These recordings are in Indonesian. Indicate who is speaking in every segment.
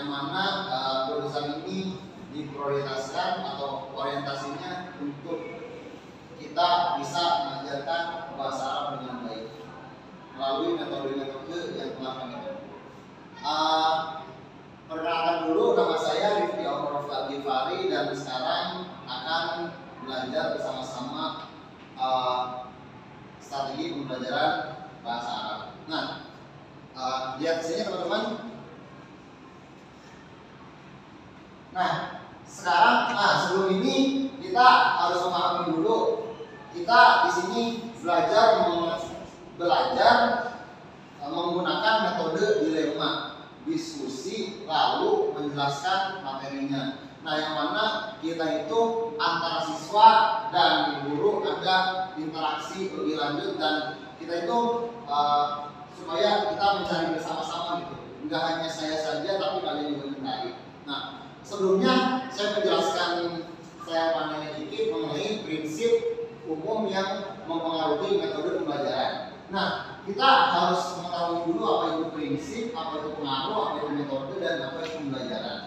Speaker 1: yang mana jurusan ini diprioritaskan atau orientasinya untuk kita bisa mengajarkan bahasa Arab dengan baik melalui metode-metode yang telah kami tempuh. Perkenalkan dulu, nama saya Rifki Al-Ghifari dan sekarang akan belajar bersama-sama strategi pembelajaran bahasa Arab. Nah, lihat sini teman-teman. Nah, sekarang, sebelum ini kita harus memahami dulu. Kita di sini belajar menggunakan metode dilema, diskusi, lalu menjelaskan materinya. Nah, yang mana kita itu antara siswa dan guru ada interaksi lebih lanjut dan kita itu supaya kita mencari bersama-sama gitu. Enggak hanya saya saja, tapi kalian juga mencari. Nah, sebelumnya saya menjelaskan sedikit mengenai prinsip umum yang mempengaruhi metode pembelajaran. Nah, kita harus mengetahui dulu apa itu prinsip, apa itu pengaruh, apa itu metode, dan apa itu pembelajaran.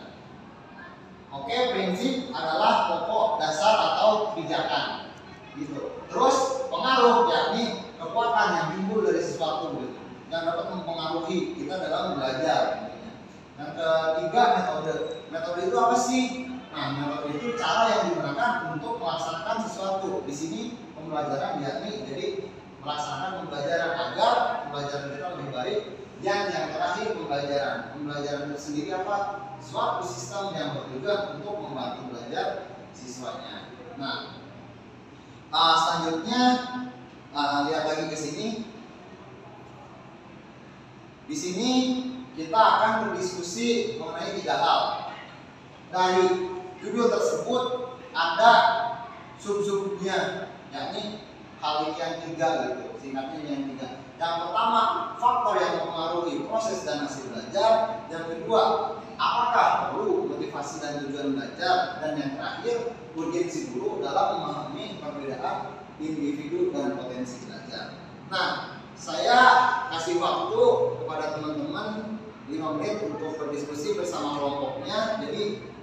Speaker 1: Oke, prinsip adalah pokok dasar atau pijakan, gitu. Terus pengaruh, yakni kekuatan yang timbul dari sesuatu, gitu, yang dapat mempengaruhi kita dalam belajar. Gitu. Yang ketiga, metode. Metode itu apa sih? Nah, metode itu cara yang digunakan untuk melaksanakan sesuatu. Di sini pembelajaran yakni jadi melaksanakan pembelajaran agar pembelajaran kita lebih baik. Yang terakhir pembelajaran itu sendiri apa? Suatu sistem yang bertujuan untuk membantu belajar siswanya. Nah, selanjutnya lihat lagi ke sini. Di sini kita akan berdiskusi mengenai 3 hal. Dari judul tersebut ada sub-subnya, yakni hal yang 3 gitu, singkatnya yang 3. Yang pertama, faktor yang mempengaruhi proses dan hasil belajar. Yang kedua, apakah perlu motivasi dan tujuan belajar. Dan yang terakhir, urgensi guru dalam memahami perbedaan individu dan potensi belajar. Nah, saya kasih waktu kepada teman-teman 5 menit untuk berdiskusi bersama kelompoknya. Jadi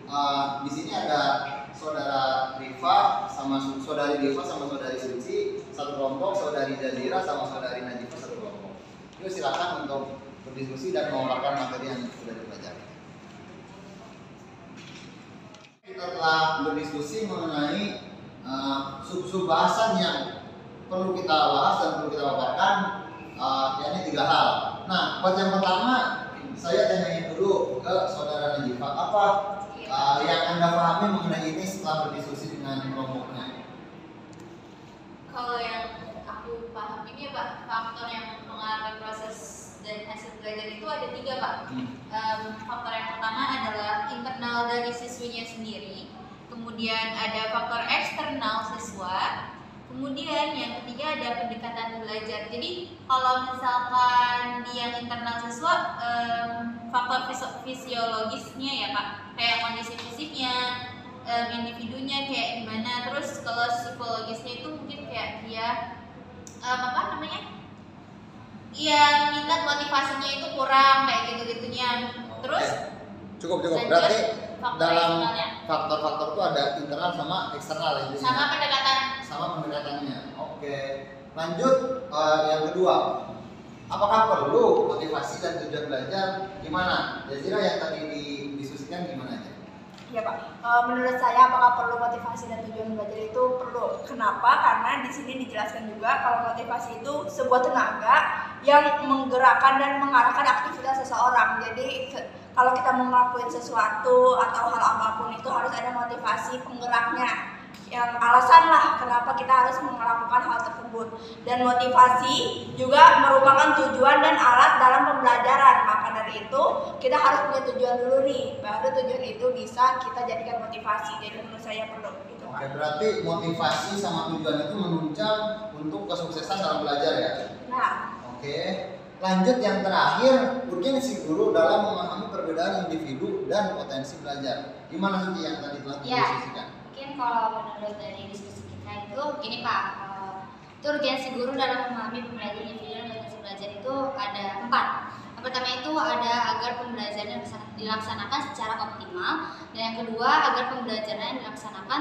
Speaker 1: di sini ada saudara Rifa sama saudari Rifa sama saudari Suci satu kelompok, saudari Jazira sama saudari Najibah satu kelompok. Yuk silakan untuk berdiskusi dan memaparkan materi yang sudah dipelajari. Kita telah berdiskusi mengenai sub-sub bahasan yang perlu kita bahas dan perlu kita paparkan, yakni 3 hal. Nah, buat yang pertama saya tanyain dulu ke saudara Najibah, apa yang Anda pahami mengenai ini setelah berdiskusi dengan kelompoknya?
Speaker 2: Kalau yang aku paham ini ya Pak, faktor yang mempengaruhi proses dan hasil belajar itu ada 3 Pak. Faktor yang pertama adalah internal dari siswinya sendiri, kemudian ada faktor eksternal siswa, kemudian yang ketiga ada pendekatan belajar. Jadi kalau misalkan di yang internal siswa, faktor fisiologisnya ya Pak, kayak kondisi fisiknya, individunya kayak gimana. Terus kalau psikologisnya itu mungkin kayak dia iya, minat motivasinya itu kurang kayak gitu-gitunya. Terus
Speaker 1: cukup. Berarti dalam faktor-faktor itu ada internal sama eksternal ya? Sama pendekatannya. Oke. Lanjut, yang kedua, apakah perlu motivasi dan tujuan belajar? Gimana? Jazira yang tadi didiskusikan gimana aja?
Speaker 3: Ya Pak, menurut saya apakah perlu motivasi dan tujuan belajar itu perlu. Kenapa? Karena di sini dijelaskan juga kalau motivasi itu sebuah tenaga yang menggerakkan dan mengarahkan aktivitas seseorang. Jadi kalau kita mau ngelakuin sesuatu atau hal apapun itu harus ada motivasi penggeraknya, yang alasan lah kenapa kita harus melakukan hal tersebut. Dan motivasi juga merupakan tujuan dan alat dalam pembelajaran. Maka dari itu kita harus punya tujuan dulu nih, baru tujuan itu bisa kita jadikan motivasi. Jadi menurut saya perlu gitu.
Speaker 1: Oke, berarti motivasi sama tujuan itu menunjang untuk kesuksesan dalam belajar ya?
Speaker 3: Nah,
Speaker 1: oke. Lanjut yang terakhir, urgensi guru dalam memahami perbedaan individu dan potensi belajar. Gimana sih yang tadi telah didiskusikan?
Speaker 2: Mungkin kalau menurut dari diskusi kita itu gini Pak, urgensi guru dalam memahami perbedaan individu dan potensi belajar itu ada 4.
Speaker 4: Yang pertama itu ada agar pembelajaran dilaksanakan secara optimal, dan yang kedua agar pembelajaran dilaksanakan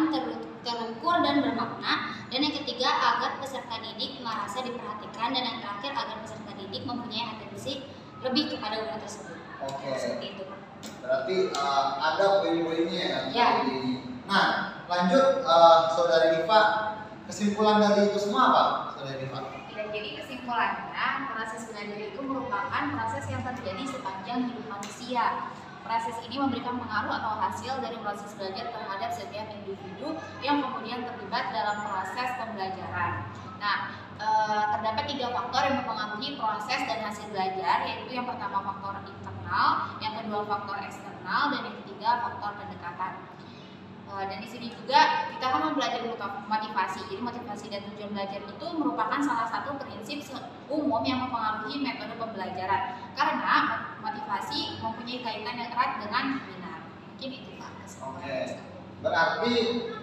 Speaker 4: terukur dan bermakna, dan yang ketiga agar peserta didik merasa diperhatikan, dan yang terakhir agar peserta didik mempunyai atensi lebih kepada guru tersebut.
Speaker 1: Oke.
Speaker 4: Seperti itu.
Speaker 1: Berarti ada poin-poinnya ya.
Speaker 4: Ya.
Speaker 1: Nah, lanjut Saudari Diva, kesimpulan dari itu semua apa, Saudari Diva?
Speaker 2: Ya, jadi kesimpulannya, proses belajar itu merupakan proses yang terjadi sepanjang hidup manusia. Proses ini memberikan pengaruh atau hasil dari proses belajar terhadap setiap individu yang kemudian terlibat dalam proses pembelajaran. Nah, terdapat 3 faktor yang mempengaruhi proses dan hasil belajar, yaitu yang pertama faktor internal, yang kedua faktor eksternal, dan yang ketiga faktor pendekatan. Dan di sini juga kita akan mempelajari motivasi. Jadi motivasi dan tujuan belajar itu merupakan salah satu prinsip umum yang mempengaruhi metode pembelajaran. Karena motivasi mempunyai kaitan yang erat dengan minat. Mungkin itu Pak.
Speaker 1: Oke. Berarti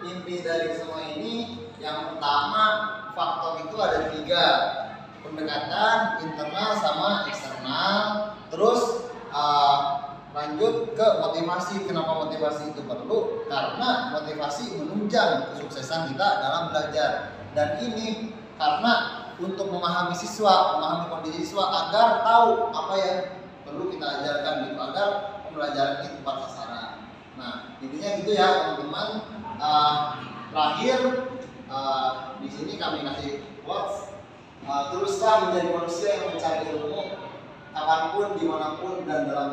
Speaker 1: inti dari semua ini yang pertama faktor itu ada 3, pendekatan internal sama eksternal. Terus lanjut ke motivasi. Kenapa motivasi itu perlu? Karena motivasi menunjang kesuksesan kita dalam belajar. Dan ini karena untuk memahami siswa, memahami kondisi siswa agar tahu apa yang perlu kita ajarkan gitu, agar pembelajaran ini tepat sasaran. Nah, intinya gitu ya teman-teman. Terakhir di sini kami kasih quotes. Teruslah menjadi manusia yang mencari ilmu kapanpun, dimanapun, dan dalam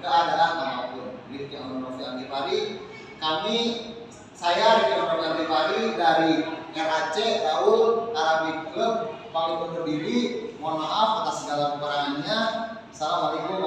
Speaker 1: keadaan apapun. Rifki Ononovi Anggipari, saya Rifki Ononovi Anggipari dari RAC Raul Arabic Club pamit undur diri. Mohon maaf atas segala kekurangannya. Assalamualaikum